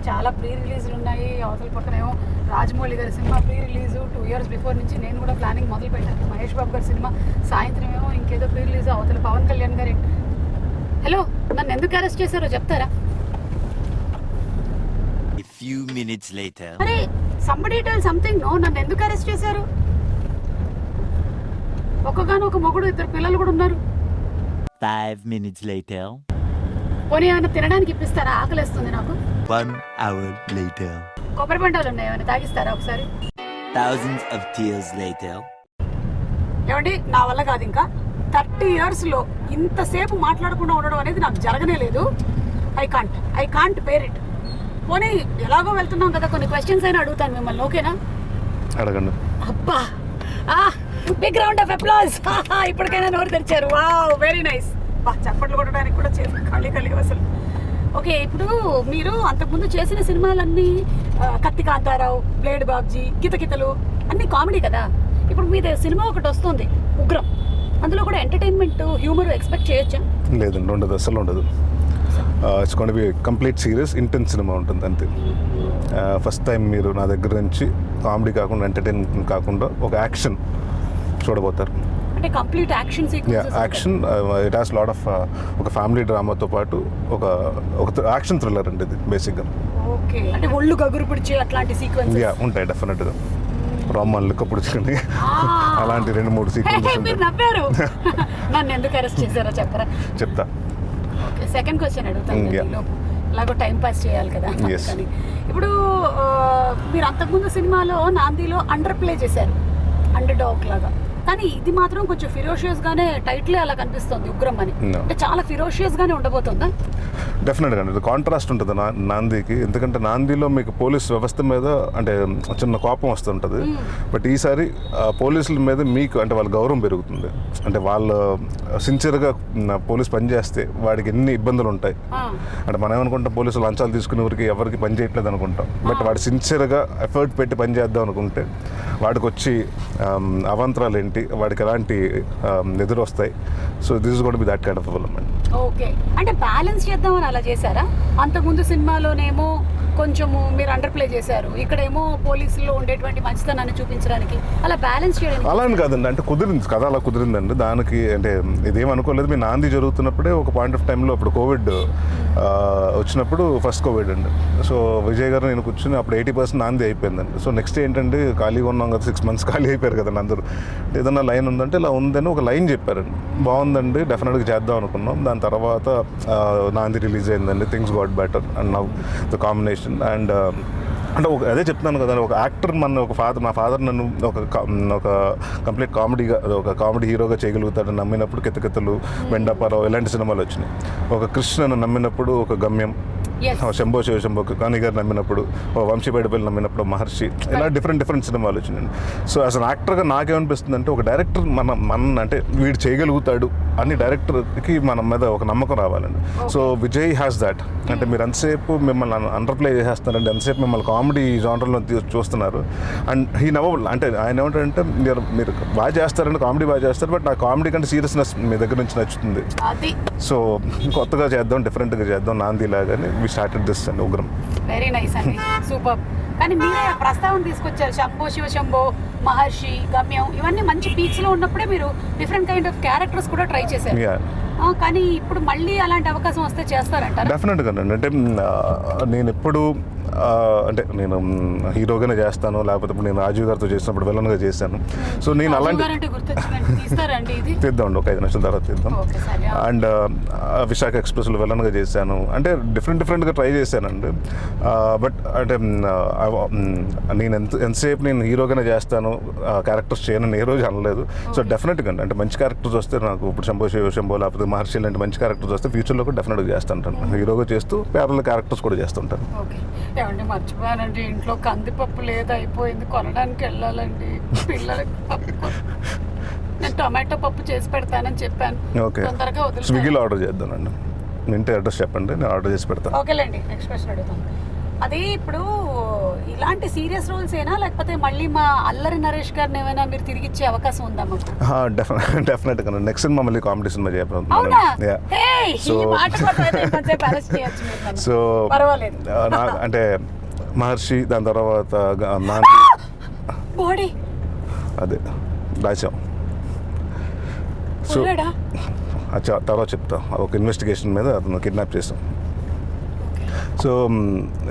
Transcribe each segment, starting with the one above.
చాలా ప్రీ రిలీజ్లు ఉన్నాయి. అవతల పక్కనేమో రాజమౌళి గారి cinema pre release 2 years before నుంచి నేను కూడా ప్లానింగ్ మొదలు పెట్టాను. మహేష్ బాబు గారి సినిమా సాయంత్రం ఏమో ఇంకేదో ప్రీ రిలీజ్. అవతల పవన్ కళ్యాణ్ గారి. హలో, నన్ను ఎందుకు అరెస్ట్ చేశారో చెప్తారా? అరే somebody tell something. నో, నన్ను ఎందుకు అరెస్ట్ చేశారు? ఒక్కగానొక మొగుడు, 2 పిల్లలు కూడా ఉన్నారు. 5 minutes later. పోనీ ఏమైనా తినడానికి ఇప్పిస్తారా? ఆకలిస్తుంది నాకు. 1 hour later. కొబ్బరి బండాలు ఉన్నాయి, ఏమైనా తాగిస్తారా ఒకసారి? Thousands of tears later. ఏమండి, నా వల్ల కాదు. ఇంకా 30 years లో ఇంతసేపు మాట్లాడకుండా ఉండడం అనేది నాకు జరగనే లేదు. I can't bear it. పోనీ ఎలాగో వెళ్తున్నాం కదా, కొన్ని క్వశ్చన్స్ అయినా అడుగుతాను మిమ్మల్ని, ఓకేనా? అడగండి. అబ్బా, బిగ్ రౌండ్ ఆఫ్ అప్లాజ్. ఇప్పటికైనా నోరు తెరిచారు. Wow, very nice. చప్పట్లు కొట్టడానికి కూడా ఖాళీ అసలు. ఓకే, ఇప్పుడు మీరు అంతకుముందు చేసిన సినిమాలన్నీ కత్తి కాంతారావు, బ్లేడ్ బాబ్జీ, కితకితలు అన్నీ కామెడీ కదా. ఇప్పుడు మీద సినిమా ఒకటి వస్తుంది ఉగ్రం, అందులో కూడా ఎంటర్టైన్మెంట్, హ్యూమర్ ఎక్స్పెక్ట్ చేయొచ్చా? లేదండి, ఉండదు, అసలు ఉండదు. It's gonna be complete serious intense cinema ఉంటుంది అంతే. ఫస్ట్ టైం మీరు నా దగ్గర నుంచి కామెడీ కాకుండా, ఎంటర్టైన్మెంట్ కాకుండా ఒక యాక్షన్ చూడబోతారు. అంటే complete action sequences. Action, it has lot of ఒక ఫ్యామిలీ డ్రామాతో పాటు ఒక యాక్షన్ థ్రిల్లర్ అండి ఇది బేసిక్గా. ఓకే, అంటే ఒళ్ళు గగురు పిడిచి అట్లాంటి సీక్వెన్సెస్ ఉంటాయి డెఫినెట్గా. రోమాన్లు కప్పుడుచుకొని అలాంటి 2-3 సీక్వెన్సెస్. మీరు నవ్వారు. నన్ను ఎందుకు అరెస్ట్ చేశారో చెప్పరా? చెప్తా. ఓకే, సెకండ్ క్వశ్చన్ అడుగుతాను. ఇలాగో టైం పాస్ చేయాలి కదా. ఇప్పుడు మీరు అంతకుముందు సినిమాలో నాందిలో అండర్ ప్లే చేశారు, అండర్ డాగ్ లాగా. కానీ ఇది మాత్రం కొంచెం ఫిరోషియస్ గానే టైటిల్ అలా కనిపిస్తుంది, ఉగ్రం అని. అంటే చాలా ఫిరోషియస్ గానే ఉండబోతుందా? డెఫినెట్గా అండి, కాంట్రాస్ట్ ఉంటుంది నాందికి. ఎందుకంటే నాందిలో మీకు పోలీస్ వ్యవస్థ మీద అంటే చిన్న కోపం వస్తుంటుంది. బట్ ఈసారి పోలీసుల మీద మీకు అంటే వాళ్ళ గౌరవం పెరుగుతుంది. అంటే వాళ్ళు సిన్సియర్గా పోలీస్ పని చేస్తే వాడికి ఎన్ని ఇబ్బందులు ఉంటాయి. అంటే మనం ఏమనుకుంటాం, పోలీసులు లంచాలు తీసుకునే ఊరికి ఎవరికి పని చేయట్లేదు అనుకుంటాం. బట్ వాడు సిన్సియర్గా ఎఫర్ట్ పెట్టి పని చేద్దాం అనుకుంటే వాడికి వచ్చి అవాంతరాలు ఏంటి, వాడికి ఎలాంటి ఎదురు వస్తాయి. So this is gotta be that kind of development. Okay, అంటే బ్యాలెన్స్ చేద్దామని అలా చేశారా? అంతకుముందు సినిమాలోనేమో కొంచెము మీరు అండర్ ప్లే చేశారు, ఇక్కడేమో పోలీసుల్లో ఉండేటువంటి మంచితనాన్ని చూపించడానికి అలా బ్యాలెన్స్ చేయడం. అలా అని కాదండి, అంటే కుదిరింది కథ, అలా కుదిరిందండి. దానికి అంటే ఇదేం అనుకోలేదు. మీ నాంది జరుగుతున్నప్పుడే ఒక పాయింట్ ఆఫ్ టైంలో అప్పుడు కోవిడ్ వచ్చినప్పుడు, ఫస్ట్ కోవిడ్ అండి. సో విజయ్ గారు నేను కూర్చుని అప్పుడు 80% నాంది అయిపోయిందండి. సో నెక్స్ట్ ఏంటంటే ఖాళీగా ఉన్నాం కదా, 6 months ఖాళీ అయిపోయారు కదండి అందరూ. ఏదన్నా లైన్ ఉందంటే ఇలా ఉందని ఒక లైన్ చెప్పారండి. బాగుందండి, డెఫినెట్గా చేద్దాం అనుకున్నాం. దాని తర్వాత నాంది రిలీజ్ అయిందండి, things got better and now the combination. And అంటే అదే చెప్తున్నాను కదా, ఒక యాక్టర్ మా ఫాదర్ నన్ను ఒక కంప్లీట్ కామెడీగా, ఒక కామెడీ హీరోగా చేయగలుగుతాడని నమ్మినప్పుడు కితకితలు, వెండపారావు ఇలాంటి సినిమాలు వచ్చినాయి. ఒక కృష్ణను నమ్మినప్పుడు ఒక గమ్యం, శంభో శివశంభో కాని గారు నమ్మినప్పుడు, వంశీపేటపల్లి నమ్మినప్పుడు మహర్షి, ఇలా డిఫరెంట్ సినిమాలు వచ్చినాయండి. సో యాజ్ అన్ యాక్టర్గా నాకేమనిపిస్తుంది అంటే, ఒక డైరెక్టర్ మన అంటే వీడు చేయగలుగుతాడు అని డైరెక్టర్కి మన మీద ఒక నమ్మకం రావాలండి. So Vijay has that. అంటే మీరు ఎంతసేపు మిమ్మల్ని అండర్ ప్లే చేసేస్తున్నారంటే, ఎంతసేపు మిమ్మల్ని కామెడీ జానర్లో చూస్తున్నారు. అండ్ హీ నవ్వ అంటే ఆయన ఏమంటారంటే, మీరు బాగా చేస్తారంటే కామెడీ బాగా చేస్తారు, బట్ నా కామెడీ కంటే సీరియస్నెస్ మీ దగ్గర నుంచి నచ్చుతుంది. సో కొత్తగా చేద్దాం, డిఫరెంట్గా చేద్దాం, నాంది లాగానే we started this and Ugram. Very nice అండి, సూపర్. కానీ మీరే ప్రస్తావన తీసుకొచ్చారు, శంభో శివశంభో, మహర్షి, గమ్యం, ఇవన్నీ మంచి పీక్స్ లో ఉన్నప్పుడే మీరు డిఫరెంట్ కైండ్ ఆఫ్ క్యారెక్టర్స్ కూడా ట్రై చేశారు. కానీ ఇప్పుడు మళ్ళీ అలాంటి అవకాశం వస్తే చేస్తారంటారా? డెఫినెట్గా అండి. అంటే నేను ఎప్పుడు అంటే నేను హీరోగానే చేస్తాను, లేకపోతే నేను రాజీవ్ గారితో చేసినప్పుడు విలన్గా చేశాను. సో నేను అలాంటి తీద్దాం, ఒక 5 నిమిషాల తర్వాత తీద్దాం. అండ్ విశాఖ ఎక్స్ప్రెస్లో విలన్గా చేశాను. అంటే డిఫరెంట్గా ట్రై చేశానండి. బట్ అంటే నేను ఎంతసేపు నేను హీరోగానే చేస్తాను, క్యారెక్టర్స్ చేయను ఏ రోజు అనలేదు. సో డెఫినెట్గా అంటే మంచి క్యారెక్టర్స్ వస్తే, నాకు ఇప్పుడు శంభో లేకపోతే మహర్షి లాంటి మంచి క్యారెక్టర్స్ వస్తే ఫ్యూచర్లో కూడా డెఫినెట్గా చేస్తుంటాను. హీరోగా చేస్తూ ప్యారల్ క్యారెక్టర్స్ కూడా చేస్తుంటాను. ఏమండి, మర్చిపోయానండి, ఇంట్లో కందిపప్పు లేదు, అయిపోయింది, కొనడానికి వెళ్ళాలండి పిల్లలకి. పప్పు నేను టొమాటో పప్పు చేసి పెడతానని చెప్పాను. ఓకే, తొందరగా స్విగ్గీలో ఆర్డర్ చేద్దానండి. ఇంటి అడ్రస్ చెప్పండి, నేను ఆర్డర్ చేసి పెడతాను. ఓకేలేండి, నెక్స్ట్ క్వశ్చన్ అడుగుతాను. అది ఇప్పుడు ఇలాంటి సీరియస్ రోల్స్ ఏనా లేకపోతే మళ్ళీ మా అల్లరి నరేష్ గారిని ఏమైనా మీరు తిరిగి ఇచ్చే అవకాశం ఉందా మాకు? డెఫినెట్గా నెక్స్ట్ సినిమా మళ్ళీ కామెడీ సినిమా అవునా? చేయబోతున్నాను. Hey, ఈ So- మాట మాట్లాడితే ఇంకొంచెంసేపు arrest చేయొచ్చు మీరు నన్ను. సో పర్వాలేదు. అంటే మహర్షి, దాని తర్వాత నాంది, బాడీ అదే దాచాం. సో పుల్లాడా? తర్వాత చెప్తా. ఒక ఇన్వెస్టిగేషన్ మీద అతను కిడ్నాప్ చేసాం. సో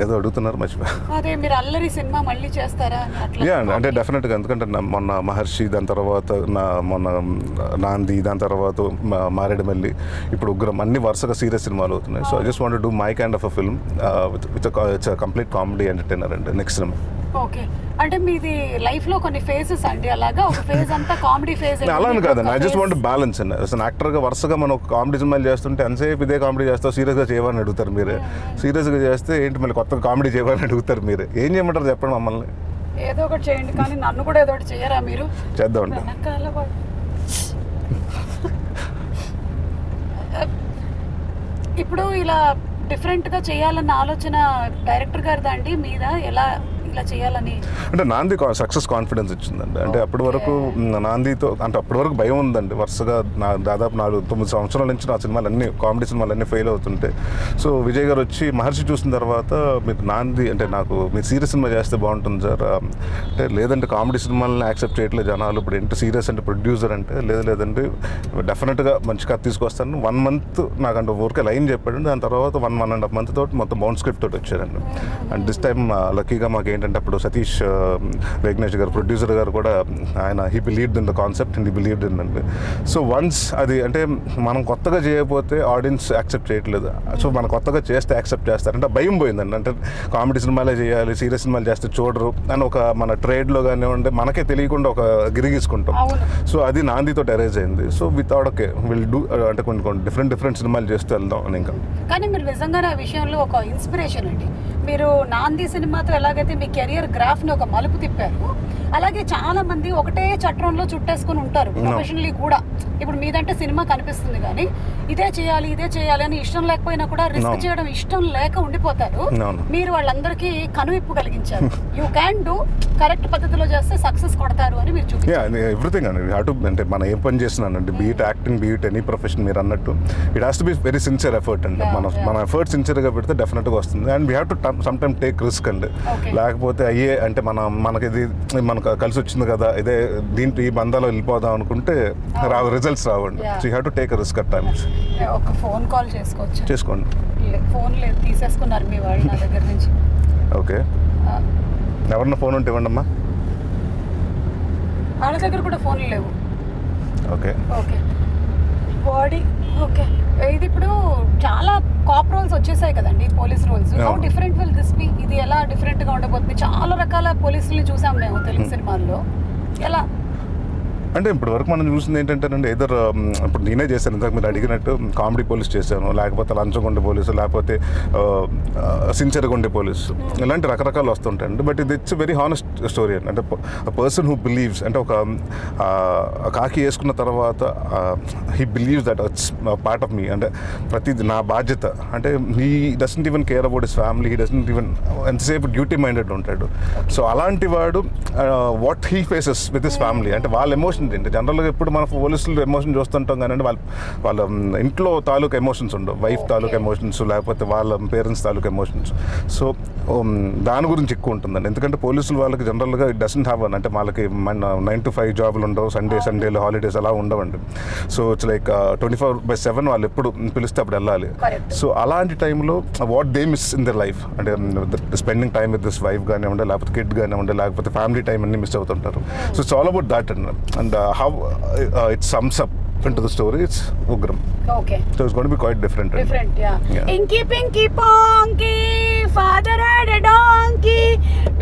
ఏదో అడుగుతున్నారు, మర్చిపోయా. అదే మీరు అల్లరి సినిమా మళ్ళీ చేస్తారా అని అట్లా. యా అంటే డెఫినెట్గా, ఎందుకంటే మొన్న మహర్షి, దాని తర్వాత మొన్న నాంది, దాని తర్వాత మారేడుమల్లి, ఇప్పుడు ఉగ్రం, అన్ని వరుసగా సీరియస్ సినిమాలు అవుతున్నాయి. So I just want do my kind of a film with its complete comedy entertainer అండి నెక్స్ట్ సినిమా. ఓకే, అంటే మీది లైఫ్ లో కొన్ని ఫేజెస్ అండి, అలాగా ఒక ఫేజ్ అంతా కామెడీ ఫేజ్. అలానే కాదండి, ఐ జస్ట్ వాంట్ బ్యాలెన్స్ అండి. అసలు యాక్టర్గా వరుసగా మనం కామెడీ సినిమాలు చేస్తుంటే ఎంతసేపు ఇదే కామెడీ చేస్తావు, సీరియస్గా చేయమని అడుగుతారు మీరే. సీరియస్గా చేస్తే ఏంటి మళ్ళీ కొత్తగా కామెడీ చేయమని అడుగుతారు మీరే. ఏం చేయమంటారు చెప్పండి మమ్మల్ని? ఏదో ఒకటి చేయండి, కానీ నన్ను కూడా ఏదో ఒకటి చేయరా మీరు? చేద్దామండి. వెనకాల ఇప్పుడు ఇలా డిఫరెంట్గా చేయాలన్న ఆలోచన డైరెక్టర్ గారిదా అండి మీద? ఎలా ఇలా చేయాలని అంటే నాంది సక్సెస్ కాన్ఫిడెన్స్ ఇచ్చిందండి. అంటే అప్పటి వరకు నాందితో, అంటే అప్పటి వరకు భయం ఉందండి. వరుసగా దాదాపు 4-9 సంవత్సరాల నుంచి నా సినిమాలన్నీ, కామెడీ సినిమాలన్నీ ఫెయిల్ అవుతుంటే, సో విజయ్ గారు వచ్చి మహర్షి చూసిన తర్వాత మీకు నాంది అంటే నాకు మీరు సీరియస్ సినిమా చేస్తే బాగుంటుంది సార్ అంటే, లేదంటే కామెడీ సినిమాలని యాక్సెప్ట్ చేయట్లేదు జనాలు, ఇప్పుడు ఏంటి సీరియస్ అంటే ప్రొడ్యూసర్ అంటే, లేదంటే డెఫినెట్గా మంచి కథ తీసుకొస్తాను. 1 month నాకంటే ఊరికే లైన్ చెప్పాడు. దాని తర్వాత 1.5 month తోటి మొత్తం బౌండ్ స్క్రిప్ట్ తోటి వచ్చారండి. అండ్ దిస్ టైమ్ లక్కీగా మాకు ఏంటంటే అప్పుడు సతీష్ వేగ్నేష్ గారు, ప్రొడ్యూసర్ గారు కూడా, ఆయన he believed in the concept and he believed in అండి. సో వన్స్ అది అంటే మనం కొత్తగా చేయకపోతే ఆడియన్స్ యాక్సెప్ట్ చేయట్లేదు. సో మనం కొత్తగా చేస్తే యాక్సెప్ట్ చేస్తారంటే భయం పోయిందండి. అంటే కామెడీ సినిమాలే చేయాలి, సీరియస్ సినిమాలు చేస్తే చూడరు అని ఒక మన ట్రేడ్లో కానివ్వండి మనకే తెలియకుండా ఒక గిరిగీసుకుంటాం. సో అది నాందితో అరేంజ్ అయింది. So without okay will do అంటే కొన్ని డిఫరెంట్ సినిమాలు చేస్తూ వెళ్దాం అని. ఇంకా కానీ మీరు నిజంగానే ఆ విషయంలో ఒక ఇన్స్పిరేషన్ అండి. మీరు నాంది సినిమాతో ఎలాగైతే మీ కెరియర్ గ్రాఫ్ని ఒక మలుపు తిప్పారు, అలాగే చాలా మంది ఒకటే చట్రంలో చుట్టేసుకుని ఉంటారు ప్రొఫెషనల్లీ కూడా. ఇప్పుడు మీదంటే సినిమా కనిపిస్తుంది కానీ ఇదే చేయాలి అని ఇష్టం లేకపోయినా కూడా రిస్క్ చేయడం ఇష్టం లేక ఉండిపోతారు. మీరు వాళ్ళందరికీ కనువిప్పు కలిగించారు. యూ క్యాన్ డూ, కరెక్ట్ పద్ధతిలో చేస్తే సక్సెస్ కొడతారు అని మీరు చూపించారు. ఎవ్రీథింగ్ అండి హావ్ టు, అంటే మనం ఏం పని చేస్తున్నానండి, beat acting, beat any profession మీరు అన్నట్టు, it has to be very sincere effort అండి. మన ఎఫర్ట్ సిన్సియర్గా పెడితే డెఫినెట్గా వస్తుంది. And we have to some time take risk అండి. లేకపోతే అయ్యే అంటే మనకి ఇది మనకు కలిసి వచ్చింది కదా, ఇదే దీంట్లో ఈ బంధాలో వెళ్ళిపోదాం అనుకుంటే రిజల్ట్స్ రావండి. So you have to take risk at times. ఒక ఫోన్ కాల్ చేసుకోండి. ఫోన్ లేదు, తీసేసుకున్నారు మీ వాళ్ళు నా దగ్గర నుంచి. ఓకే, ఎవరన్నా ఫోన్ ఉంటే ఇవ్వండి అమ్మా. వాళ్ళ దగ్గర కూడా ఫోన్లు లేవు. Okay body okay. ఇది ఇప్పుడు చాలా కాప్ రోల్స్ వచ్చేసాయి కదండి, police roles. How different will this be? ఇది ఎలా డిఫరెంట్గా ఉండబోతుంది? చాలా రకాల పోలీసుల్ని చూసాం మేము తెలుగు సినిమాల్లో. ఎలా అంటే ఇప్పటి వరకు మనం చూసింది ఏంటంటేనండి, ఎదర్ ఇప్పుడు నేనే చేశాను, ఇంతకు మీరు అడిగినట్టు కామెడీ పోలీస్ చేశాను, లేకపోతే లంచగొండే పోలీసు, లేకపోతే సిన్సియర్గా ఉండే పోలీసు, ఇలాంటి రకరకాలు వస్తుంటాయండి. బట్ ఇది ఇట్స్ వెరీ హానెస్ట్ స్టోరీ అండి. అంటే పర్సన్ హూ బిలీవ్స్, అంటే ఒక కాకి వేసుకున్న తర్వాత he believes that it's part of me, అంటే ప్రతిది నా బాధ్యత. అంటే he doesn't even care about his family, he doesn't even ఎంతసేపు డ్యూటీ మైండెడ్ ఉంటాడు. సో అలాంటి వాడు what he faces with his family, అంటే వాళ్ళ ఎమోషన్ ఏంటి. జనరల్గా ఎప్పుడు మన పోలీసులు ఎమోషన్ చూస్తుంటాం కానీ వాళ్ళ ఇంట్లో తాలూకు ఎమోషన్స్ ఉండవు, వైఫ్ తాలూకు ఎమోషన్స్, లేకపోతే వాళ్ళ పేరెంట్స్ తాలూకు ఎమోషన్స్. సో దాని గురించి ఎక్కువ ఉంటుందండి. ఎందుకంటే పోలీసులు వాళ్ళకి జనరల్గా ఇట్ డజంట్ హ్యావ్ అంటే వాళ్ళకి 9 to 5 జాబులు ఉండవు, సండేలు హాలిడేస్ అలా ఉండవండి. సో ఇట్స్ లైక్ 24/7 వాళ్ళు ఎప్పుడు పిలిస్తే అప్పుడు వెళ్ళాలి. సో అలాంటి టైంలో what they miss in their life, అంటే spending time with this wife కానివ్వండి, లేకపోతే కిడ్ కానివ్వండి, లేకపోతే ఫ్యామిలీ టైం అన్ని మిస్ అవుతుంటారు. So it's all about that and how it sums up into the story. It's Ugram. Okay. So it's going to be quite different. Yeah. Inky Pinky Ponky, father had a donkey,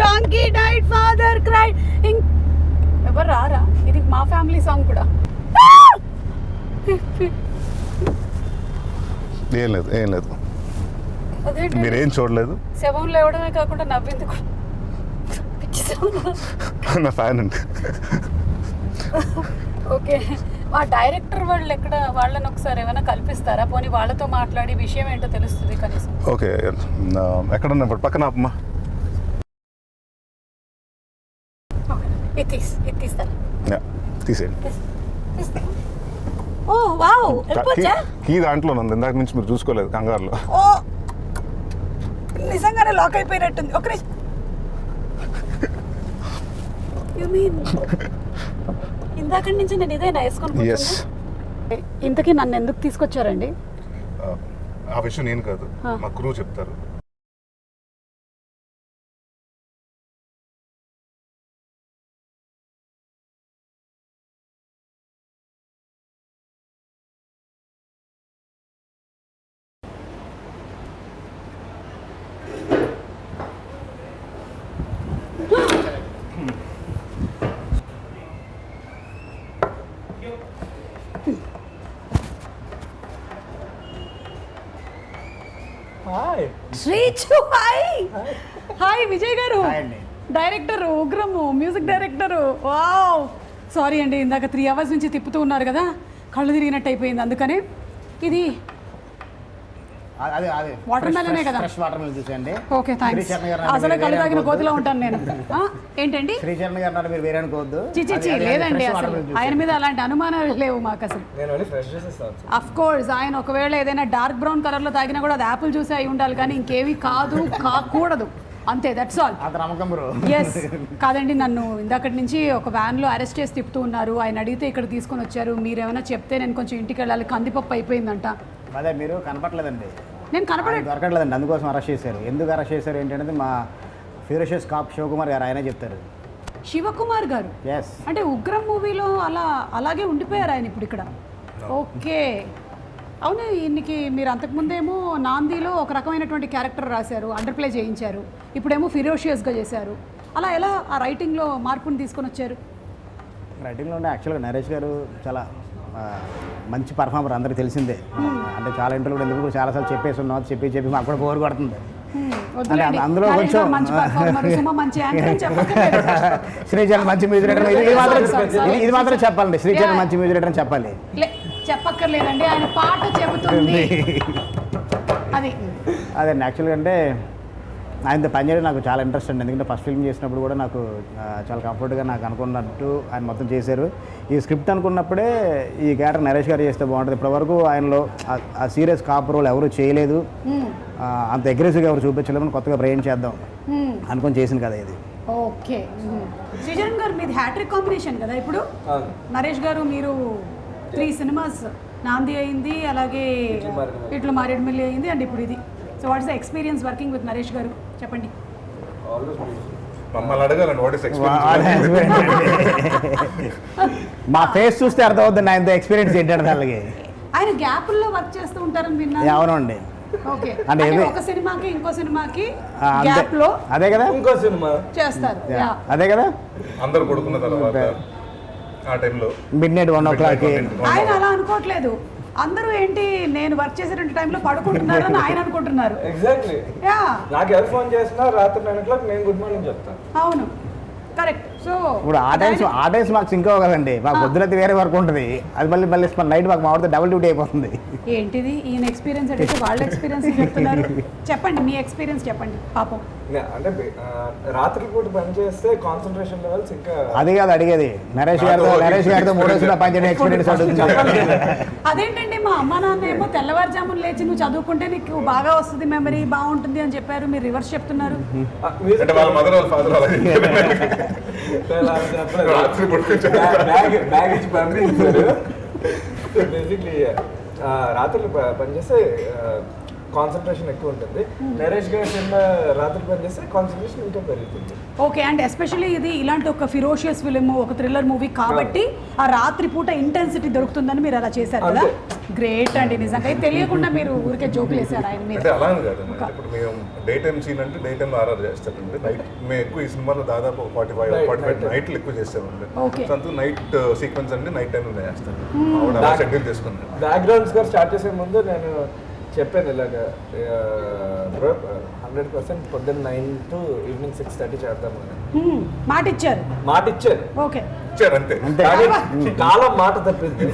donkey died, father cried. ఎవరు రారా? ఇది మా family song కూడా. ఏం లేదు మీరేం చూడలేదు. శవం లేవడమే కాకుండా నవ్వింది కూడా. నా ఫ్యాన్ అండి. ఓకే, మా డైరెక్టర్ వాళ్ళు వాళ్ళని ఒకసారి ఏమైనా కల్పిస్తారా? పోనీ వాళ్ళతో మాట్లాడి విషయం ఏంటో తెలుస్తుంది కనీసం. ఓకే, ఎక్కడున్నా పక్కన అమ్మా. ఇది తీస్తాను. తీసేయండి. ఓ వావ్, వెళ్ళిపోవచ్చా? కీ దాంట్లో ఉంది, ఇందాక నుంచి మీరు చూసుకోలేదు కంగారులో. ఓ నిజంగానే లాక్ అయిపోయినట్టుంది. ఒక నిమిషం. యు మీన్ ఇందాక నుంచి నేను ఇదేనా వేసుకొని ఎస్. ఇంతకీ నన్ను ఎందుకు తీసుకొచ్చారండి? ఆ విషయం నేను కాదు, మా క్రూ చెప్తారు. Srichu, hi. Hi Vijay garu, director ఉగ్రము, మ్యూజిక్ డైరెక్టర్. వావ్, సారీ అండి, ఇందాక 3 hours నుంచి తిప్పుతూ ఉన్నారు కదా, కళ్ళు తిరిగినట్టు అయిపోయింది. అందుకని ఇది వాటర్ మెలనే కదా? ఫ్రెష్ వాటర్ మెలన్ చూసండి. Okay, thanks. అసలు కళ్ళు తాగిన కోతిలో ఉంటాను నేను. ఏంటండి శ్రీచరణ్ గారు మీరు వేరే అనుకోవద్దు. చిచి లేదండి, అసలు ఆయన మీద అలాంటి అనుమానాలు లేవు మాకు అసలు. అఫ్ కోర్స్ ఆయన ఒకవేళ ఏదైనా డార్క్ బ్రౌన్ కలర్ లో తాగినా కూడా అది యాపిల్ జ్యూస్ అయి ఉండాలి, కానీ ఇంకేవి కాకూడదు. అంతే, దట్స్ ఆల్. ఎస్. కాదండి, నన్ను ఇందాకటి నుంచి ఒక వ్యాన్ లో అరెస్ట్ చేసి తిప్పుతూ ఉన్నారు. ఆయన అడిగితే ఇక్కడ తీసుకొని వచ్చారు. మీరు ఏమైనా చెప్తే నేను కొంచెం ఇంటికి వెళ్ళాలి, కందిపప్పు అయిపోయిందంట. అదే మీరు కనపట్లేదండి. నేను దొరకట్లేదండి, అందుకోసం అరెస్ట్ చేశారు. ఎందుకు అరెస్ట్ చేశారు ఏంటంటే మా ఫ్యూరియస్ కాప్ శివకుమార్ గారు ఆయనే చెప్తారు. శివకుమార్ గారు? ఎస్. అంటే ఉగ్రం మూవీలో అలాగే ఉండిపోయారు ఆయన ఇప్పుడు ఇక్కడ. ఓకే, అవును. ఈయనకి మీరు అంతకుముందేమో నాందీలో ఒక రకమైనటువంటి క్యారెక్టర్ రాశారు, అండర్ ప్లే చేయించారు. ఇప్పుడేమో ఫిరోషియస్గా చేశారు. అలా ఎలా ఆ రైటింగ్లో మార్పుని తీసుకొని వచ్చారు? రైటింగ్లో ఉండే యాక్చువల్గా నరేష్ గారు చాలా మంచి పర్ఫార్మర్, అందరికీ తెలిసిందే. అంటే చాలా ఇంటర్వ్యూలు ఎందుకు కూడా చాలాసార్లు చెప్పేసి ఉన్నాం, చెప్పి మాకు కూడా బోర్ కొడుతుంది. అందులో కొంచెం శ్రీచరణ్ మంచి మ్యూజిక్ డైరెక్టర్, ఇది మాత్రం చెప్పాలండి. శ్రీచరణ్ మంచి మ్యూజిక్ డైరెక్టర్ అని చెప్పాలి. చెప్పక్కర్లేదండి, ఆయన పాట చెబుతుంది అది. అదే యాక్చువల్గా అంటే ఆయనతో పనిచేయడం నాకు చాలా ఇంట్రెస్ట్ అండి. ఎందుకంటే ఫస్ట్ ఫిల్మ్ చేసినప్పుడు కూడా నాకు చాలా కంఫర్ట్గా నాకు అనుకున్నట్టు ఆయన మొత్తం చేశారు. ఈ స్క్రిప్ట్ అనుకున్నప్పుడే ఈ క్యారెక్టర్ నరేష్ గారు చేస్తే బాగుంటుంది. ఇప్పటివరకు ఆయనలో ఆ సీరియస్ కాప్ రోల్ ఎవరు చేయలేదు, అంత అగ్రెసివ్గా ఎవరు చూపించలేమని కొత్తగా ప్రయాణం చేద్దాం అనుకొని చేసింది కదా ఇది. ఓకే, శ్రీచరణ్ గారు మీది హ్యాట్రిక్ కాంబినేషన్ కదా ఇప్పుడు. నరేష్ గారు మీరు 3 cinemas, నాంది అయింది, అలాగే ఇట్లా మారేడుమిల్లి అయింది, అండ్ ఇప్పుడు ఇది. So what is the experience working with Naresh గారు? చెప్పండి. మమ్మల్ని అడగాలండి, వాట్ ఇస్ ఎక్స్పీరియన్స్? మా ఫేస్ చూస్తే అర్థమవుతుంది ఆయనతో ఎక్స్పీరియన్స్ ఏంటంటే అలాగే. ఆయన గ్యాప్ల్లో వర్క్ చేస్తూ ఉంటారని విన్నాను. అవునండి. ఓకే, అంటే ఒక సినిమాకి ఇంకో సినిమాకి గ్యాప్ లో అదే కదా ఇంకో సినిమా చేస్తారు. అదే కదా, అందరు పడుకున్న తర్వాత ఆ టైంలో midnight 1 o'clock. ఆయన అలా అనుకోవట్లేదు. అందరూ ఏంటి నేను వర్క్ చేసే టైంలో పడుకుంటున్నారు అని ఆయన అనుకుంటున్నారు. ఎగ్జాక్ట్లీ. నాకు ఎవరు ఫోన్ చేసినా రాత్రి 9 o'clock నేను గుడ్ మార్నింగ్ చెప్తాను. అవును, కరెక్ట్. సో ఇప్పుడు ఆ టైమ్స్ మాకు ఇంకో కదండి, మాకు పొద్దునైతే వేరే వర్క్ ఉంటుంది, అది మళ్ళీ నైట్ మాకు మామిడితే డబుల్ డ్యూటీ అయిపోతుంది. ఏంటిది ఈయన ఎక్స్పీరియన్స్ అంటే వాళ్ళ ఎక్స్పీరియన్స్ చెప్తున్నారు? చెప్పండి, మీ ఎక్స్పీరియన్స్ చెప్పండి. పాపం అంటే రాత్రి పూట పని చేస్తే కాన్సన్ట్రేషన్ లెవెల్స్ ఇంకా. అది కాదు అడిగేది, నరేష్ గారితో 3 రోజులు పనిచేయడం ఎక్స్పీరియన్స్ అడుగుతుంది. అదేంటండి, మా అమ్మ నాన్న ఏమో తెల్లవారుజామున లేచి నువ్వు చదువుకుంటే నీకు బాగా వస్తుంది, మెమరీ బాగుంటుంది అని చెప్పారు. మీరు రివర్స్ చెప్తున్నారు. బ్యాగ్ ఇచ్చి పంపించారు. బేసిక్లీ రాత్రులు పనిచేస్తే కాన్సన్ట్రేషన్ ఎక్కువ ఉంటుంది. నరేష్ గారి సినిమా రాత్రి పనిచేస్తే కాన్సన్ట్రేషన్ ఇంకా పెరుగుతుంది. ఓకే, అండ్ ఎస్పెషల్లీ ఇది ఇలాంటి ఒక ఫిరోషియస్ ఫిలిం, ఒక థ్రిల్లర్ మూవీ కాబట్టి ఆ రాత్రి పూట ఇంటెన్సిటీ దొరుకుతుందని మీరు అలా చేశారు కదా. గ్రేట్ అండి, నిజంగా తెలియకుండా మీరు ఊరికే జోకులు వేసారు ఆయన మీద. అంటే అలా కాదండి, ఇప్పుడు మేము డే టైమ్ సీన్ అంటే డే టైమ్ ఆర్ఆర్ చేస్తామండి. నైట్ మేము ఎక్కువ ఈ సినిమాలో దాదాపు 45 నైట్లు ఎక్కువ చేస్తామండి. అంతా నైట్ సీక్వెన్స్ అండి నైట్ టైంలో చేస్తాను, షెడ్యూల్ చేసుకున్నాను. బ్యాక్గ్రౌండ్ స్కోర్ స్టార్ట్ చేసే ముందు నేను చెప్పాను ఇలాగా 100% పొద్దున్న 9 to evening 6:30 చేద్దాము అని మాట ఇచ్చారు. ఓకే, అంతే. కాలం మాట తప్పింది.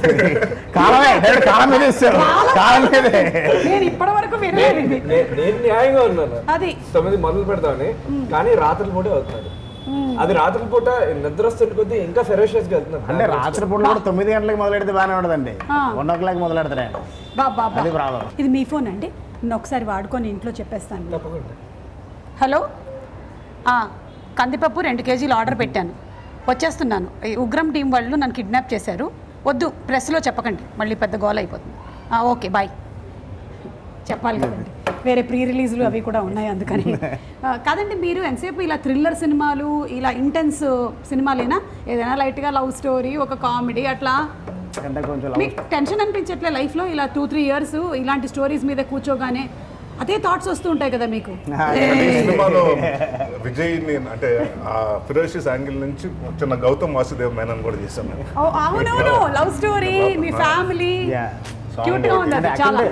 నేను ఇప్పటి వరకు నేను న్యాయంగా ఉన్నాను. అది 9 మొదలు పెడతామని, కానీ రాత్రులు కూడా అవుతున్నాడు. అది రాత్రి పూట నిద్ర వస్తుంది కొద్దీ ఇంకా ఫెరోషియస్ గా వెళ్తున్నారు. అంటే రాత్రిపూట కూడా 9 గంటలకు మొదలెడితే బాగానే ఉండదండి, 1 మొదలెడతారే, బాబా అది ప్రాబ్లం. ఇది మీ ఫోన్ అండి, నేను ఒకసారి వాడుకొని ఇంట్లో చెప్పేస్తాను. తప్పకుండా. హలో, కందిపప్పు 2 కేజీలు ఆర్డర్ పెట్టాను, వచ్చేస్తున్నాను. ఈ ఉగ్రం టీం వాళ్ళు నన్ను కిడ్నాప్ చేశారు. వద్దు, ప్రెస్లో చెప్పకండి, మళ్ళీ పెద్ద గోల అయిపోతుంది. Okay bye. చెప్పాలి కదండి, వేరే ప్రీ రిలీజ్లు అవి కూడా ఉన్నాయి అందుకని. కాదండి, మీరు ఎంతసేపు ఇలా థ్రిల్లర్ సినిమాలు, ఇలా ఇంటెన్స్ సినిమాలేనా? ఏదైనా లైట్గా లవ్ స్టోరీ, ఒక కామెడీ అట్లా అంటే కొంచెం మీకు టెన్షన్ అనిపించట్లే లైఫ్లో? ఇలా 2-3 ఇయర్స్ ఇలాంటి స్టోరీస్ మీద కూర్చోగానే అదే థాట్స్ వస్తూ ఉంటాయి కదా మీకు? ఈ సినిమాలో విజయ్ అంటే ఆ ఫిరోషియస్ యాంగిల్ నుంచి చిన్న గౌతమ్ వాసుదేవ్ మేనన్ కూడా చేశాం మేము. అవునవును, లవ్ స్టోరీ, మీ ఫ్యామిలీ క్యూట్ గా ఉంది అది చాలా.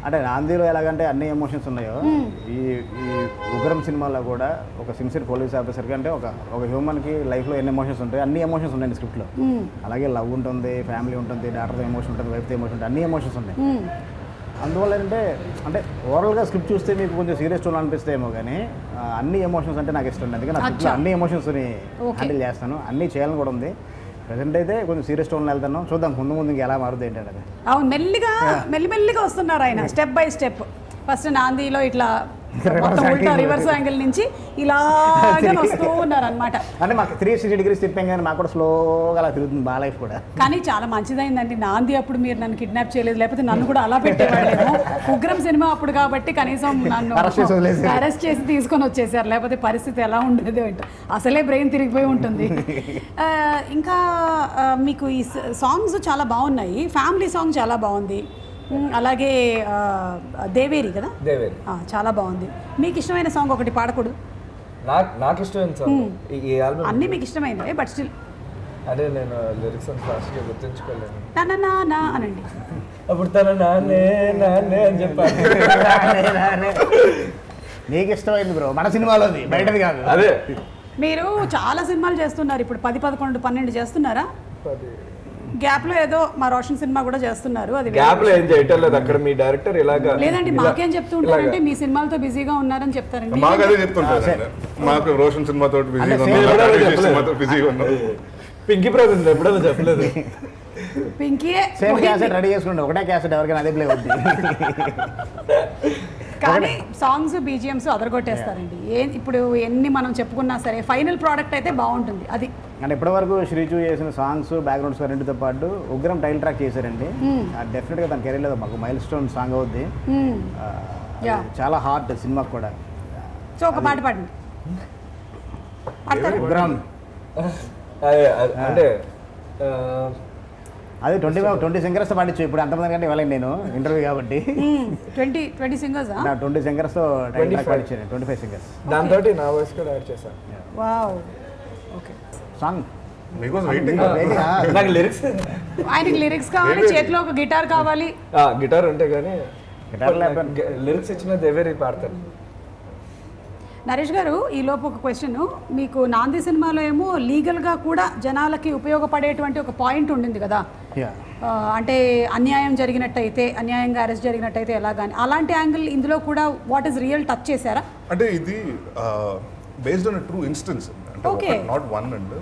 అంటే నాందిలో ఎలాగంటే అన్ని ఎమోషన్స్ ఉన్నాయో, ఈ ఉగ్రం సినిమాలో కూడా ఒక సిన్సియర్ పోలీస్ ఆఫీసర్కి అంటే ఒక హ్యూమన్కి లైఫ్లో ఎన్ని ఎమోషన్స్ ఉంటాయి, అన్ని ఎమోషన్స్ ఉన్నాయి స్క్రిప్ట్లో. అలాగే లవ్ ఉంటుంది, ఫ్యామిలీ ఉంటుంది, డాక్టర్తో ఎమోషన్ ఉంటుంది, వైఫ్తో ఎమోషన్ ఉంటుంది, అన్ని ఎమోషన్స్ ఉన్నాయి. అందువల్ల అంటే ఓవరాల్గా స్క్రిప్ట్ చూస్తే మీకు కొంచెం సీరియస్ టోన్ అనిపిస్తేమో కానీ అన్ని ఎమోషన్స్ అంటే నాకు ఇష్టం. అందుకే నా స్క్రిప్ట్లో అన్ని ఎమోషన్స్ని హ్యాండిల్ చేస్తాను, అన్నీ చేయాలని కూడా ఉంది. ప్రజెంట్ అయితే కొంచెం సీరియస్ టోన్లో వెళ్తాను, చూద్దాం ముందు ఇంకా ఎలా మారుతుంది ఏంటంటే అది. అవును, మెల్లిమెల్లిగా వస్తున్నారు ఆయన, స్టెప్ బై స్టెప్. ఫస్ట్ నాందిలో ఇట్లా మొత్తం ఉల్టా రివర్స్ యాంగిల్ నుంచి ఇలాగే వస్తూ ఉన్నారు అనమాట. అంటే మాకు 360 degrees తిప్పాం కానీ మాకు కూడా స్లోగా అలా తిరుగుతుంది మా లైఫ్ కూడా. కానీ చాలా మంచిదైందండి, నాంది అప్పుడు మీరు నన్ను కిడ్నాప్ చేయలేదు, లేకపోతే నన్ను కూడా అలా పెట్టేవాళ్ళేమో. ఉగ్రం సినిమా అప్పుడు కాబట్టి కనీసం నన్ను అరెస్ట్ చేసి తీసుకొని వచ్చేసారు, లేకపోతే పరిస్థితి ఎలా ఉండేది ఏంటో, అసలే బ్రెయిన్ తిరిగిపోయి ఉంటుంది. ఇంకా మీకు ఈ సాంగ్స్ చాలా బాగున్నాయి, ఫ్యామిలీ సాంగ్ చాలా బాగుంది, అలాగే దేవేరి కదా, దేవేరి చాలా బాగుంది. మీకు ఇష్టమైన సాంగ్ ఒకటి పాడకూడదు? నాకు ఇష్టమైన సాంగ్ ఈ ఆల్బమ్ అన్నీ మీకు ఇష్టమైనవే, బట్ స్టిల్ అదే నేను లిరిక్స్ అంత ఫాస్ట్గా గుర్తుంచుకోలేను. నా అనండి. అప్పుడు తన నాన్నే నాన్నే అని చెప్పాను. నీకు ఇష్టమైంది బ్రో, మన సినిమాలోది, బయటది కాదు. అదే మీరు చాలా సినిమాలు చేస్తున్నారు ఇప్పుడు, 10, 11, 12 చేస్తున్నారా? గ్యాప్లో ఏదో మా రోషన్ సినిమా కూడా చేస్తున్నారు, అది గ్యాప్లో ఏం చేయటం లేదు. అక్కడ మీ డైరెక్టర్ ఇలాగా లేదండి, మాకేం చెప్తూ ఉంటారంటే మీ సినిమాలతో బిజీగా ఉన్నారని చెప్తారండి. మాకు అదే చెప్తుంటారు, మాకు రోషన్ సినిమాతో బిజీగా ఉన్నాం. పింకీ బ్రదర్స్ ఎప్పుడైనా చెప్పలేదు. పింకీయే సేమ్ క్యాసెట్ రెడీ చేసుకుంటే ఒకటే క్యాసెట్ ఎవరికైనా అదే ప్లే అవుతుంది. కానీ సాంగ్స్ బీజిఎమ్స్ అదరగొట్టేస్తారండి. ఇప్పుడు ఎన్ని మనం చెప్పుకున్నా సరే ఫైనల్ ప్రోడక్ట్ అయితే బాగుంటుంది. అది అంటే ఇప్పటివరకు శ్రీచు చేసిన సాంగ్స్ బ్యాక్గ్రౌండ్ స్కోర్ రెండుతో పాటు ఉగ్రం టైటిల్ ట్రాక్ చేశారండి. డెఫినెట్గా తన కెరీర్లో మాకు మైల్ స్టోన్ సాంగ్ అవుద్ది, చాలా హార్ట్ సినిమాకి కూడా. సో ఒక పాట పాడండి. ఉగ్రం అంటే అది 20 సింగర్స్తో పాడించు. ఇప్పుడు అంతమంది కంటే ఇవ్వలేను నేను ఇంటర్వ్యూ కాబట్టి. 20 సింగర్స్ 20 సింగర్స్తో టైటిల్ ట్రాక్ పాడించాను, 25 సింగర్స్. దాంతో నా వాయిస్ కూడా యాడ్ చేశాను. Wow, okay. సాంగ్ మీకోసం వెయిటింగ్. నాకు లిరిక్స్, ఆయనకి లిరిక్స్ కావాలి, చేతిలో ఒక గిటార్ కావాలి. గిటార్ ఉంటే కానీ గిటార్ లిరిక్స్ ఇచ్చిన దేవేరి పాడతారు. నరేష్ గారు, ఈలోపు ఒక క్వశ్చన్. మీకు నాంది సినిమాలో ఏమో లీగల్గా కూడా జనాలకి ఉపయోగపడేటువంటి ఒక పాయింట్ ఉండింది కదా, అంటే అన్యాయం జరిగినట్టయితే, అన్యాయంగా అరెస్ట్ జరిగినట్టయితే ఎలాగాని, అలాంటి యాంగిల్ ఇందులో కూడా వాట్ ఈస్ రియల్ టచ్ చేశారా? అంటే ఇది బేస్డ్ ఆన్ ట్రూ ఇన్స్టెన్స్, అంటే నాట్ వన్ అండ్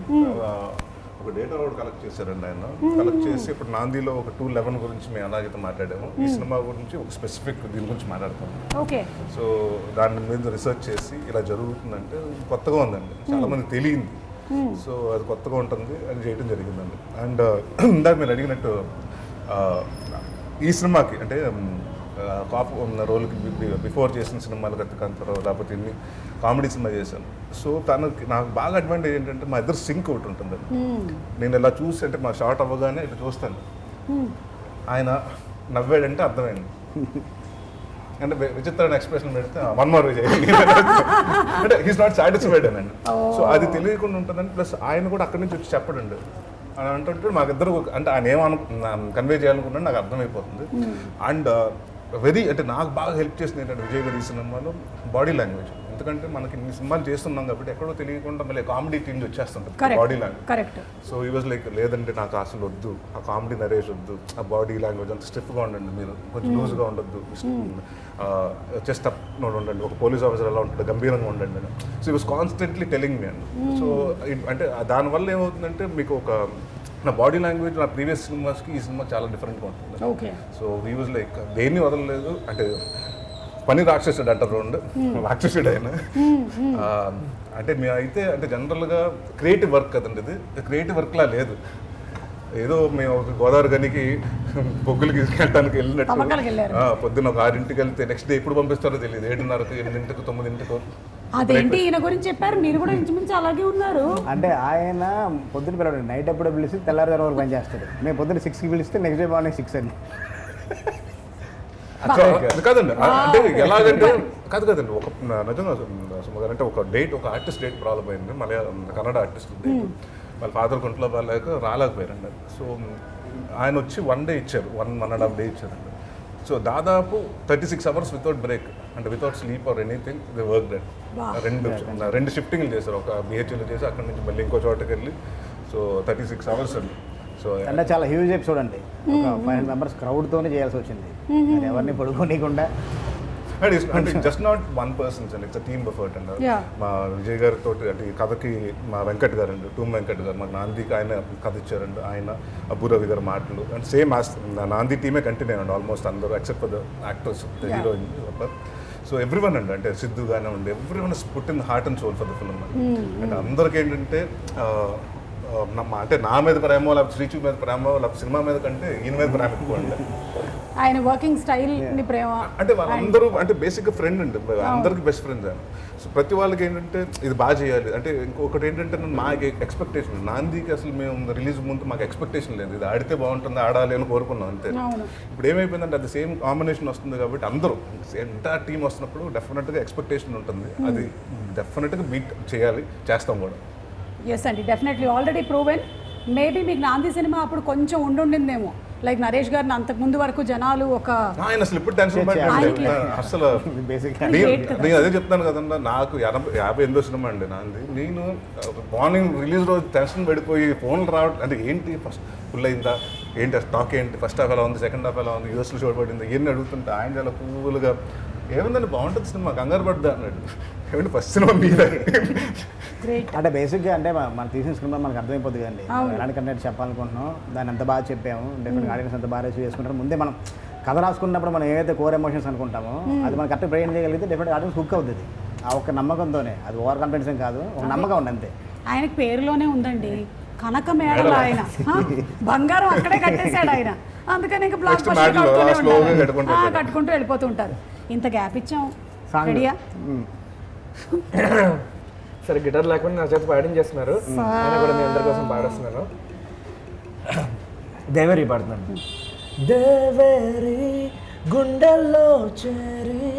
ఒక డేటా కూడా కలెక్ట్ చేశారండి ఆయన. కలెక్ట్ చేసి ఇప్పుడు నాందిలో ఒక 211 గురించి మేము అలాగైతే మాట్లాడాము, ఈ సినిమా గురించి ఒక స్పెసిఫిక్ దీని గురించి మాట్లాడతాం. ఓకే. సో దాని మీద రీసెర్చ్ చేసి ఇలా జరుగుతుందంటే కొత్తగా ఉందండి, చాలా మంది తెలియంది. సో అది కొత్తగా ఉంటుంది, అది చేయడం జరిగిందండి. అండ్ ఇందాక మీరు అడిగినట్టు ఈ సినిమాకి అంటే కాపు ఉన్న రోల్కి బిఫోర్ చేసిన సినిమాలు కత్తికాంతరావు లేకపోతే ఇన్ని కామెడీ సినిమా చేశాను. సో నాకు బాగా అడ్వాంటేజ్ ఏంటంటే మా ఇద్దరు సింక్ ఒకటి ఉంటుంది. నేను ఇలా చూసి అంటే మా షార్ట్ అవ్వగానే ఇట్లా చూస్తాను, ఆయన నవ్వాడంటే అర్థమైంది, అంటే విచిత్రమైన ఎక్స్ప్రెషన్ పెడితే 1 more విజయ్ అంటే హీస్ నాట్ సాటిస్ఫైడ్ అనండి. సో అది తెలియకుండా ఉంటుందండి. ప్లస్ ఆయన కూడా అక్కడి నుంచి వచ్చి చెప్పడండి అని అంటుంటే మాకిద్దరు అంటే ఆయన ఏమను కన్వే చేయాలనుకున్నాడు నాకు అర్థమైపోతుంది. అండ్ వెరీ అంటే నాకు బాగా హెల్ప్ చేసింది ఏంటంటే విజయ్ గారి ఈ సినిమాలో బాడీ లాంగ్వేజ్. ఎందుకంటే మనకి ఇన్ని సినిమాలు చేస్తున్నాం కాబట్టి ఎక్కడో తెలియకుండా మళ్ళీ కామెడీ టీమ్ వచ్చేస్తుంటుంది correct body language. Correct. So ఈ వాజ్ లైక్ లేదంటే నాకు అసలు వద్దు, ఆ కామెడీ నరేష్ వద్దు, ఆ బాడీ లాంగ్వేజ్ అంత స్టిఫ్గా ఉండండి, మీరు కొంచెం లూజ్గా ఉండొద్దు, చెస్ట్ అప్ ఉండండి, ఒక పోలీస్ ఆఫీసర్ ఎలా ఉంటుంది గంభీరంగా ఉండండి. సో ఈ వాజ్ కాన్స్టెంట్లీ టెలింగ్ మీ అండి. సో అంటే దానివల్ల ఏమవుతుందంటే మీకు ఒక నా బాడీ లాంగ్వేజ్ నా ప్రీవియస్ సినిమాస్కి ఈ సినిమా చాలా డిఫరెంట్గా ఉంటుంది. Okay. So we was like దేన్ని వదలలేదు, అంటే పని రాక్షసుడు అంటారు రెండు రాక్షసుడు ఆయన. అంటే మేము అయితే అంటే జనరల్గా క్రియేటివ్ వర్క్ కదండి, ఇది క్రియేటివ్ వర్క్లా లేదు. ఏదో మేము ఒక గోదావరి గనికి పొగ్గులకి వెళ్ళటానికి వెళ్ళినట్టు పొద్దున్న ఒక 6ంటికి వెళ్తే నెక్స్ట్ డే ఎప్పుడు పంపిస్తారో తెలియదు, 7:30కు 8ంటికి 9ంటికో. అదేంటి ఈయన గురించి చెప్పారు, మీరు కూడా ఇంచుమించు అలాగే ఉన్నారు. అంటే ఆయన పొద్దున్న పిలవడు, నైట్ ఎప్పుడో పిలిచి తెల్లారి వరకు పని చేస్తాడు. మేము పొద్దున్న 6కి పిలిస్తే నెక్స్ట్ డే మార్నింగ్ 6 అండి. అది కాదండి, అంటే ఎలాగంటే కాదండి, ఒక నిజంగా సుమగారు అంటే ఒక డేట్, ఒక ఆర్టిస్ట్ డేట్ ప్రాబ్లం అయింది, కన్నడ ఆర్టిస్ట్ డేట్. వాళ్ళ ఫాదర్ కొంట్లో వాళ్ళక రాలేకపోయారండి. సో ఆయన వచ్చి 1 డే ఇచ్చారు, 1.5 డే ఇచ్చారండి. సో దాదాపు 36 hours వితౌట్ బ్రేక్, అంటే without sleep or anything the work dead. రెండు షిఫ్టింగ్లు చేశారు, ఒక BHL చేసి అక్కడి నుంచి మళ్ళీ ఇంకో చోటకి వెళ్ళి. సో 36 hours అండి. సో అంటే చాలా హ్యూజ్ ఎపిసోడ్ అండి, ఒక 500 members క్రౌడ్తోనే చేయాల్సి వచ్చింది, ఎవరిని పడుకోనీయకుండా. అంటే జస్ట్ నాట్ వన్ పర్సన్స్ అండి, ఇట్స్ టీమ్ ఎఫర్ట్ అండి. మా విజయ్ గారితో అంటే ఈ కథకి మా వెంకట్ గారు అండి, టూమ్ వెంకట్ గారు, మాకు నాందికి ఆయన కథ ఇచ్చారండి. ఆయన అబ్బురవి గారి మాటలు అండ్ సేమ్ నాంది టీమే కంటిన్యూ అండి ఆల్మోస్ట్ అందరూ except for the actors, the heroine. So everyone అండి, అంటే సిద్ధు గానే ఉండి everyone is put in heart and soul for the film. And అందరికి ఏంటంటే అంటే నా మీద ప్రేమో లేకపోతే శ్రీచు మీద ప్రేమో లేకపోతే సినిమా మీద కంటే ఈయన మీద ప్రేమ ఎక్కువ అండి. ఆయన వర్కింగ్ స్టైల్ ని ప్రేమ అంటే వాళ్ళందరూ అంటే బేసిక్గా ఫ్రెండ్ అండి, అందరికి బెస్ట్ ఫ్రెండ్స్ ఆయన. సో ప్రతి వాళ్ళకి ఏంటంటే ఇది బాగా చేయాలి అంటే. ఇంకొకటి ఏంటంటే మాకు ఎక్స్పెక్టేషన్, నాందికి అసలు మేము రిలీజ్ ముందు మాకు ఎక్స్పెక్టేషన్ లేదు, ఇది ఆడితే బాగుంటుంది, ఆడాలి అని కోరుకున్నాం అంతే. ఇప్పుడు ఏమైపోయిందంటే అది సేమ్ కాంబినేషన్ వస్తుంది కాబట్టి అందరూ ఎంటైర్ టీం వస్తున్నప్పుడు డెఫినెట్గా ఎక్స్పెక్టేషన్ ఉంటుంది, అది డెఫినెట్గా బీట్ చేయాలి, చేస్తాం కూడా. ఎస్ అండి, డెఫినెట్లీ ఆల్రెడీ ప్రూవెన్. మేబీ మీకు నాంది సినిమా అప్పుడు కొంచెం ఉండుండిందేమో, లైక్ నరేష్ గారిని అంతకు ముందు వరకు జనాలు ఒక ఆయన అసలు ఇప్పుడు టెన్షన్ అసలు నేను అదే చెప్తాను కదన్నా, నాకు 58వ సినిమా అండి నాంది. నేను మార్నింగ్ రిలీజ్ రోజు టెన్షన్ పడిపోయి ఫోన్లు రావడం అంటే ఏంటి ఫస్ట్ ఫుల్ అయిందా, ఏంటి స్టాక్ ఏంటి, ఫస్ట్ హాఫ్ ఎలా ఉంది, సెకండ్ హాఫ్ ఎలా ఉంది, యూఎస్లో షో పడింది, ఇవన్నీ అడుగుతుంటే ఆయన చాలా కూల్గా ఏముందండి బాగుంటుంది సినిమా, కంగారు పడ్డా అన్నాడు. ఏమంటే ఫస్ట్ సినిమా మీద అంటే బేసిక్గా అంటే మనం తీసిన సినిమా మనకు అర్థమైపోద్ది కదండి, ఎలాంటి కంటెంట్ చెప్పాలనుకుంటున్నాం, దాన్ని ఎంత బాగా చెప్పాము, డెఫినెట్గా ఆడియన్స్ ఎంత బాగా రిసీవ్ చేసుకుంటారు. ముందే మనం కథ రాసుకున్నప్పుడు మనం ఏవైతే కోర్ ఎమోషన్స్ అనుకుంటామో అది మనం కరెక్ట్ బ్రెయిన్ చేయగలిగితే డెఫినెట్గా ఆడియన్స్ హుక్ అవుతుంది. ఆ ఒక్క నమ్మకంతోనే, అది ఓవర్ కాన్ఫిడెన్స్ ఏం కాదు, ఒక నమ్మకం ఉంది అంతే. ఆయనకి పేరులోనే ఉందండి కనక మేడలు, ఆయన బంగారం అక్కడే కట్టేశాడు ఆయన, అందుకని ఇంకా బ్లాక్ కట్టుకుంటూ వెళ్ళిపోతూ ఉంటారు. ఇంత గ్యాప్ ఇచ్చాం, రెడీయా? సరే గిటార్ లేకుండా నా చేత పాడించేస్తున్నారు, ఆయన కూడా మీ అందరి కోసం పాడేస్తున్నాను. దేవేరి పాడుతున్నాను. దేవేరి గుండెల్లో చేరి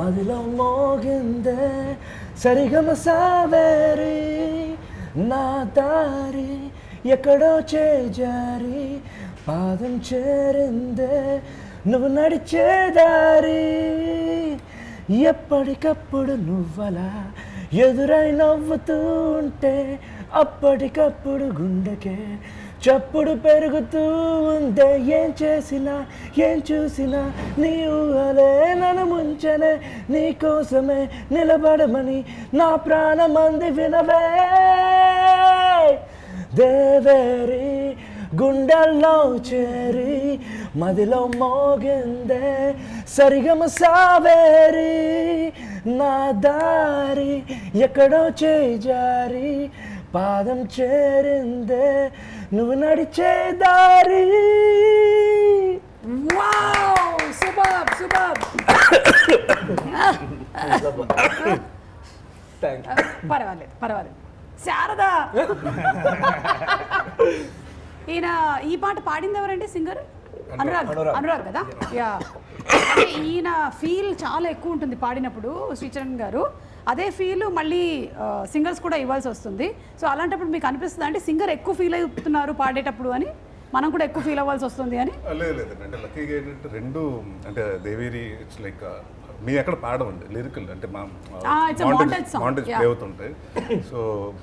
మదిలో మోగిందే సరిగమ సావేరి, నా దారి ఎక్కడో చేజారి పాదం చేరిందే నువ్వు నడిచే దారి, ఎప్పటికప్పుడు నువ్వలా ఎదురై నవ్వుతూ ఉంటే అప్పటికప్పుడు గుండెకే చప్పుడు పెరుగుతూ ఉందే, ఏం చేసినా ఏం చూసినా నీ ఊహలే నన్ను ముంచనే, నీ కోసమే నిలబడమని నా ప్రాణమంది వినవే. దేవేరి గుండెల్లో చేరి మదిలో మోగిందే సరిగమ సావేరి, నా దారి ఎక్కడో చేజారి పాదం చేరిందే నువ్వు నడిచే దారి. Wow, super super. పర్వాలేదు పర్వాలేదు. శారదా, ఈయన ఈ పాట పాడింది ఎవరండి సింగర్? అనురాగ్ కదా. యా, ఈయన ఫీల్ చాలా ఎక్కువ ఉంటుంది పాడినప్పుడు శ్రీచరణ్ గారు, అదే ఫీల్ మళ్ళీ సింగర్స్ కూడా ఇవ్వాల్సి వస్తుంది. సో అలాంటప్పుడు మీకు అనిపిస్తుంది అంటే సింగర్ ఎక్కువ ఫీల్ అవుతున్నారు పాడేటప్పుడు అని, మనం కూడా ఎక్కువ ఫీల్ అవ్వాల్సి వస్తుంది అని? లేదండి, అంటే లక్కీగా ఏంటంటే రెండు అంటే దేవేరి ఇట్స్ లైక్ మేము ఎక్కడ పాడమండి లిరికల్ అంటే మా it's a montage song. Montage Yeah. Play అవుతుంటాయి. సో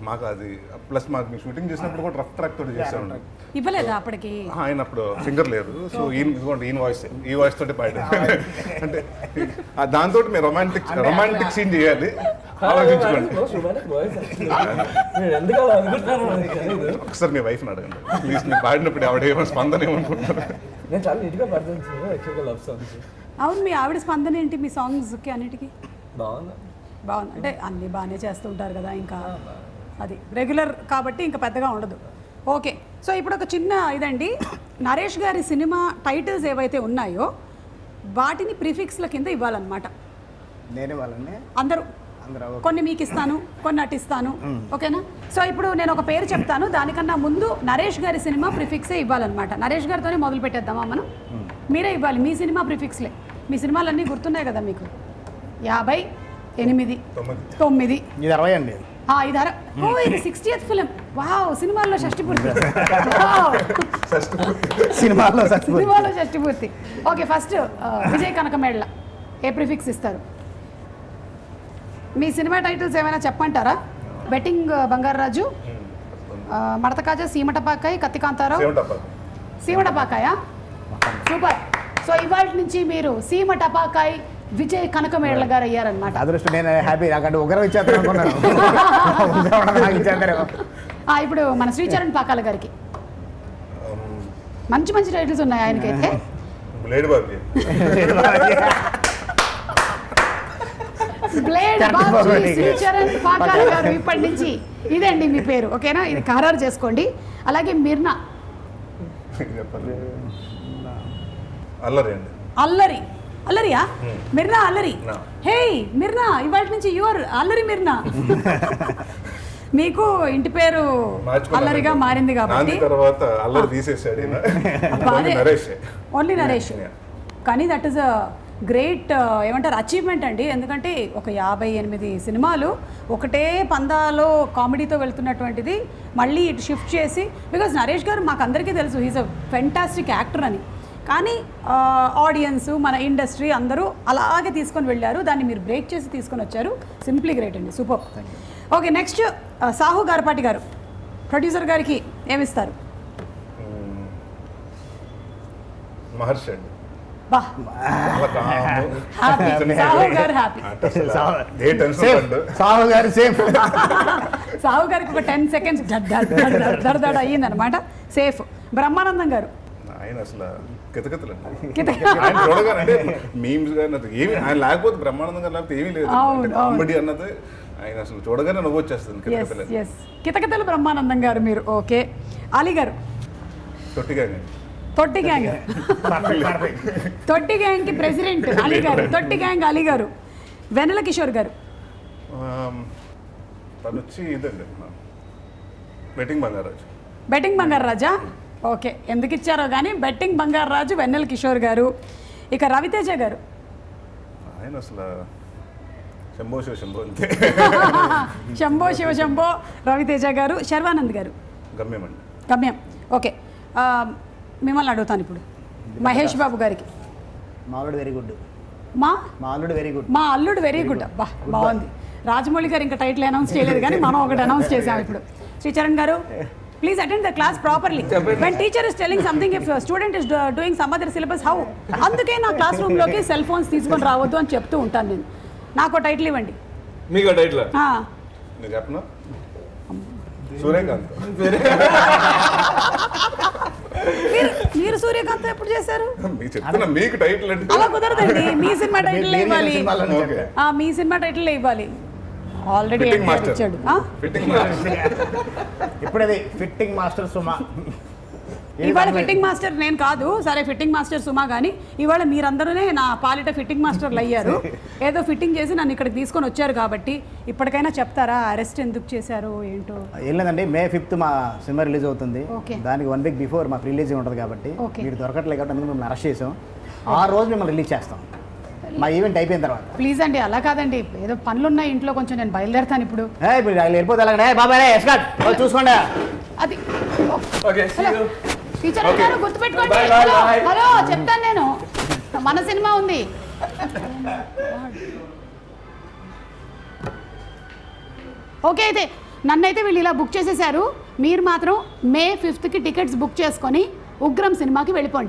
మాకు అది ప్లస్ మాకు మేము షూటింగ్ చేసినప్పుడు కూడా రఫ్ ట్రాక్ తోటి చేసామండి. ఇవ్వలేదా అప్పటికి? ఆయన అప్పుడు సింగర్ లేదు, సో ఇదిగోండి ఈయన వాయిస్, ఈ వాయిస్ తోటి పాడాడు. అంటే దాంతో మేము రొమాంటిక్ సీన్ చేయాలి, ఆలోచించుకోండి. ఎందుకు అలా అనుకుంటున్నాను నాకు తెలీదు. ఒకసారి మీ వైఫ్ని అడగండి ప్లీజ్, మీరు పాడినప్పుడు ఆవిడ ఏమో స్పందన ఏమనుకుంటున్నారు. నేను చాలా నీట్గా పడుతుంది యాక్చువల్గా లవ్ సాంగ్స్. అవును, మీ ఆవిడ స్పందన ఏంటి మీ సాంగ్స్కి అన్నిటికీ? బాగుంది. అంటే అన్నీ బాగానే చేస్తూ ఉంటారు కదా, ఇంకా అది రెగ్యులర్ కాబట్టి ఇంకా పెద్దగా ఉండదు. ఓకే, సో ఇప్పుడు ఒక చిన్న ఇదండి, నరేష్ గారి సినిమా టైటిల్స్ ఏవైతే ఉన్నాయో వాటిని ప్రిఫిక్స్ల కింద ఇవ్వాలన్నమాట. నేనే వాళ్ళని అందరూ కొన్ని మీకు ఇస్తాను, కొన్ని నటిస్తాను, ఓకేనా? సో ఇప్పుడు నేను ఒక పేరు చెప్తాను, దానికన్నా ముందు నరేష్ గారి సినిమా ప్రిఫిక్సే ఇవ్వాలన్నమాట. నరేష్ గారితోనే మొదలు పెట్టేద్దామా మనం? మీరే ఇవ్వాలి మీ సినిమా ప్రిఫిక్స్లే. మీ సినిమాలన్నీ గుర్తున్నాయి కదా మీకు? 58, 9. ఇది 60 అండి. ఇది 60th ఫిలిం. వావ్, సినిమాల్లో షష్టిపూర్తి. సినిమాలో షష్టిపూర్తి. ఓకే, ఫస్ట్ విజయ్ కనకమేళ్ళ ఏ ప్రిఫిక్స్ ఇస్తారు? మీ సినిమా టైటిల్స్ ఏమైనా చెప్పంటారా? Betting Bangaraju, Madathakaja, Seematapakai, Kathikantharao. Seematapakai, super. So ఇవాళ నుంచి మీరు సీమటపాకాయ విజయ్ కనకమేళ్ళ గారు అయ్యారనమాట. అదృష్టం, నేను హ్యాపీ. నాకంటే ఉగ్రం ఇచ్చేస్తాను అనుకున్నాను. ఇప్పుడు మన శ్రీచరణ్ పాకాల గారికి మంచి మంచి టైటిల్స్ ఉన్నాయి ఆయనకైతే. బ్లేడ్ బాబీ శ్రీచరణ్ పాకాల గారు ఇప్పటి నుంచి ఇదండి మీ పేరు, ఓకేనా? ఇది ఖరారు చేసుకోండి. అలాగే మిర్నా, అల్లరియా? మిర్నా అల్లరి. హే మిర్నా, ఇవాళ నుంచి యువర్ అల్లరి మిర్నా. మీకు ఇంటి పేరు అల్లరిగా మారింది కాబట్టి ఓన్లీ నరేష్. కానీ దట్ ఈస్ అ గ్రేట్ ఏమంటారు అచీవ్మెంట్ అండి. ఎందుకంటే ఒక 58 సినిమాలు ఒకటే పందాలో కామెడీతో వెళ్తున్నటువంటిది మళ్ళీ ఇటు షిఫ్ట్ చేసి, బికాజ్ నరేష్ గారు మాకు అందరికీ తెలుసు హీఈస్ అ ఫెంటాస్టిక్ యాక్టర్ అని, కానీ ఆడియన్స్ మన ఇండస్ట్రీ అందరూ అలాగే తీసుకొని వెళ్ళారు. దాన్ని మీరు బ్రేక్ చేసి తీసుకొని వచ్చారు. సింప్లీ గ్రేట్ అండి, super. Okay, next Sahu Garapati గారు ప్రొడ్యూసర్ గారికి ఏమిస్తారు? మహర్షి అండి. బా, సాహు గారు హ్యాపీ. సాహు గారు సేఫ్. సాహు గారికి ఒక 10 seconds దడ అయ్యిందనమాట, సేఫ్. బ్రహ్మానందం గారు ఆయన అసలు ఆయన చూడగానే మీమ్స్ కానీ ఏమి ఆయన లేకపోతే బ్రహ్మానందం గారు లేకపోతే ఏమీ లేదు. కామెడీ అన్నది ఆయన అసలు చూడగానే నవ్వు వచ్చేస్తుంది. కితకితలు బ్రహ్మానందం గారు మీరు. ఓకే, అలీ గారు తొట్టి గ్యాంగ్ కి ప్రెసిడెంట్ అలీ గారు. తొట్టి గ్యాంగ్ అలీ గారు. వెన్నెల కిషోర్ గారు తను వచ్చి ఇదండి బెట్టింగ్ బంగారాజా. ఓకే, ఎందుకు ఇచ్చారో కానీ బెట్టింగ్ బంగారాజు వెన్నెల కిషోర్ గారు. ఇక రవితేజ గారు ఆయన అసలు శంభో అంతే. శంభో శివ శంభో రవితేజ గారు. శర్వానంద్ గారు గమ్యం. ఓకే, మిమ్మల్ని అడుగుతాను ఇప్పుడు. మహేష్ బాబు గారికి మా అల్లుడు వెరీ గుడ్. మా అల్లుడు వెరీ గుడ్. అబ్బా, బాగుంది. రాజమౌళి గారు ఇంకా టైటిల్ అనౌన్స్ చేయలేదు కానీ మనం ఒకటి అనౌన్స్ చేసాం ఇప్పుడు. శ్రీచరణ్ గారు, please attend the class properly. When teacher is telling something, if student is doing some other syllabus how. అందుకే నా క్లాస్ రూమ్లోకి సెల్ ఫోన్స్ తీసుకొని రావద్దు అని చెప్తూ ఉంటాను నేను. నాకు టైటిల్ ఇవ్వండి. మీకు టైటిల్ చెప్పనా? సూర్యకాంత్. మీరు సూర్యకాంత్ ఎప్పుడు చేశారు? మీకు టైటిల్ అలా కుదరదండి, మీ సినిమా టైటిల్ ఇవ్వాలి. మీ సినిమా టైటిల్ ఇవ్వాలి. ఆల్రెడీ ఇచ్చాడు. ఇప్పుడు అది ఫిట్టింగ్ మాస్టర్ సుమా. ఇవాళ ఫిట్టింగ్ మాస్టర్ నేను కాదు, సరే ఫిట్టింగ్ మాస్టర్ సుమా, కానీ ఇవాళ మీరందరూనే నా పాలిట ఫిట్టింగ్ మాస్టర్లు అయ్యారు. ఏదో ఫిట్టింగ్ చేసి నన్ను ఇక్కడికి తీసుకొని వచ్చారు కాబట్టి ఇప్పటికైనా చెప్తారా అరెస్ట్ ఎందుకు చేశారు ఏంటో? ఏం లేదండి, May 5th మా సినిమా రిలీజ్ అవుతుంది. దానికి 1 week బిఫోర్ మాకు రిలీజ్ ఉంటుంది కాబట్టి మీరు దొరకట్లేదు కాబట్టి అందుకు మిమ్మల్ని అరెస్ట్ చేసాం. ఆ రోజు మిమ్మల్ని రిలీజ్ చేస్తాం మా ఈవెంట్ అయిపోయిన తర్వాత. ప్లీజ్ అండి, అలా కాదండి, ఏదో పనులు ఉన్నాయి ఇంట్లో, కొంచెం నేను బయలుదేరుతాను ఇప్పుడు. ఇప్పుడు వెళ్ళిపోతే అలాగే బాబాయ్ చూసుకోండి. అది టీచర్ గారు గుర్తుపెట్టుకోండి. హలో చెప్తాను నేను, మన సినిమా ఉంది ఓకే అయితే నన్నైతే వీళ్ళు ఇలా బుక్ చేసేసారు. మీరు మాత్రం May 5th టికెట్స్ బుక్ చేసుకొని ఉగ్రం సినిమాకి వెళ్ళిపోండి.